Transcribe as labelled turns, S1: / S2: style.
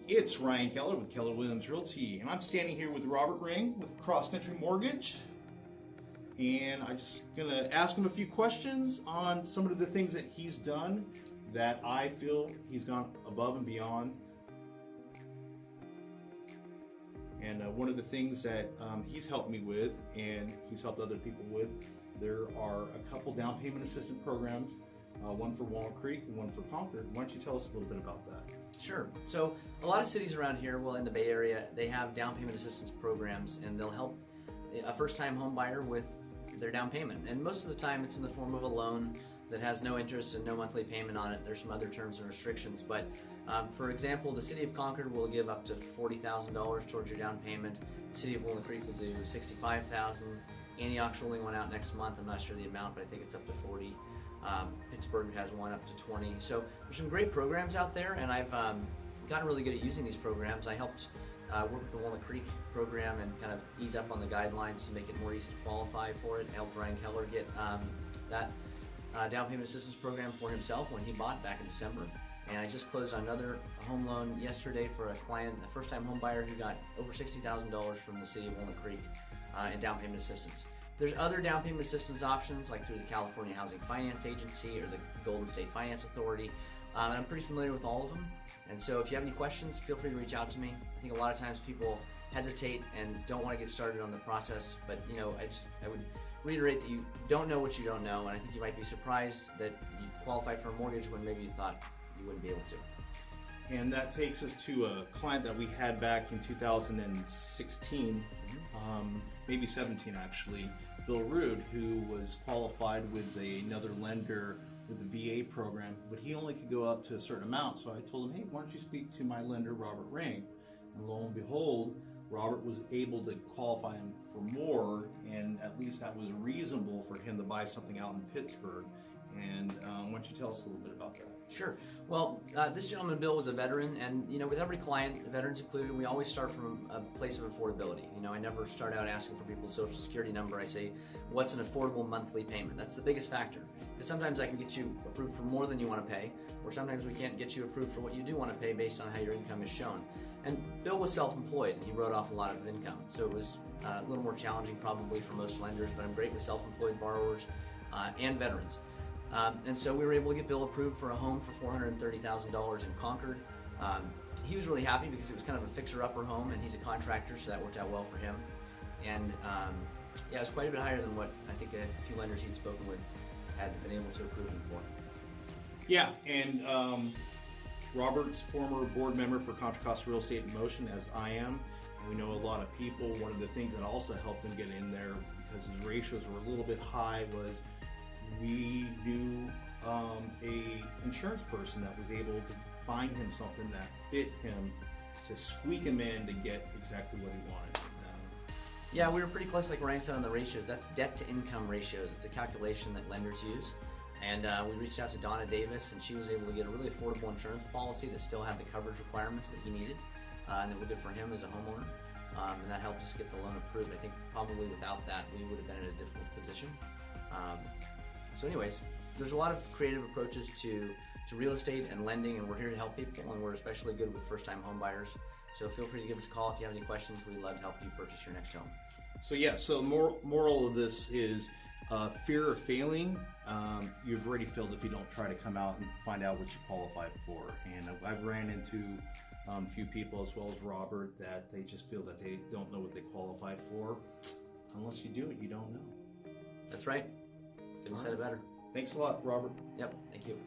S1: It's Ryan Keller with Keller Williams Realty, and I'm standing here with Robert Ring with CrossCountry Mortgage. And I'm just gonna ask him a few questions on some of the things that he's done that I feel he's gone above and beyond. And one of the things that he's helped me with, and he's helped other people with, there are a couple down payment assistance programs, one for Walnut Creek and one for Concord. Why don't you tell us a little bit about that?
S2: Sure. So a lot of cities around here, well, in the Bay Area, they have down payment assistance programs, and they'll help a first-time home buyer with their down payment. And most of the time it's in the form of a loan that has no interest and no monthly payment on it. There's some other terms and restrictions, but for example, the city of Concord will give up to $40,000 towards your down payment. The city of Walnut Creek will do $65,000. Antioch's rolling one out next month. I'm not sure the amount, but I think it's up to 40. Pittsburgh has one up to 20. So there's some great programs out there, and I've gotten really good at using these programs. I helped work with the Walnut Creek program and kind of ease up on the guidelines to make it more easy to qualify for it. I helped Ryan Keller get that down payment assistance program for himself when he bought back in December. And I just closed on another home loan yesterday for a client, a first-time home buyer who got over $60,000 from the city of Walnut Creek in down payment assistance. There's other down payment assistance options like through the California Housing Finance Agency or the Golden State Finance Authority. And I'm pretty familiar with all of them. And so if you have any questions, feel free to reach out to me. I think a lot of times people hesitate and don't want to get started on the process, but you know, I would reiterate that you don't know what you don't know, and I think you might be surprised that you qualified for a mortgage when maybe you thought you wouldn't be able to.
S1: And that takes us to a client that we had back in 2016, maybe 17 actually, Bill Rude, who was qualified with another lender with the VA program, but he only could go up to a certain amount. So I told him, hey, why don't you speak to my lender, Robert Ring? And lo and behold, Robert was able to qualify him for more, and at least that was reasonable for him to buy something out in Pittsburgh. And why don't you tell us a little bit about that?
S2: Sure. Well, this gentleman, Bill, was a veteran, and you know, with every client, veterans included, we always start from a place of affordability. You know, I never start out asking for people's social security number. I say, what's an affordable monthly payment? That's the biggest factor. Because sometimes I can get you approved for more than you want to pay, or sometimes we can't get you approved for what you do want to pay based on how your income is shown. And Bill was self-employed, and he wrote off a lot of income, so it was a little more challenging probably for most lenders, but I'm great with self-employed borrowers and veterans. And so we were able to get Bill approved for a home for $430,000 in Concord. He was really happy because it was kind of a fixer-upper home, and he's a contractor, so that worked out well for him. And yeah, it was quite a bit higher than what I think a few lenders he'd spoken with had been able to approve him for.
S1: Yeah, and Robert's former board member for Contra Costa Real Estate in Motion, as I am, and we know a lot of people. One of the things that also helped him get in there, because his ratios were a little bit high, was we knew a insurance person that was able to find him something that fit him to squeak him in to get exactly what he wanted.
S2: Yeah, we were pretty close, like Ryan said, on the ratios. That's debt to income ratios. It's a calculation that lenders use. And we reached out to Donna Davis, and she was able to get a really affordable insurance policy that still had the coverage requirements that he needed, and that were good for him as a homeowner. And that helped us get the loan approved. I think probably without that, we would have been in a difficult position. So anyways, there's a lot of creative approaches to real estate and lending, and we're here to help people, and we're especially good with first-time home buyers. So feel free to give us a call if you have any questions. We'd love to help you purchase your next home.
S1: So yeah, so moral of this is fear of failing. You've already failed if you don't try to come out and find out what you qualify for. And I've ran into a few people, as well as Robert, that they just feel that they don't know what they qualify for. Unless you do it, you don't know.
S2: That's right. Couldn't have said it better.
S1: Thanks a lot, Robert.
S2: Yep, thank you.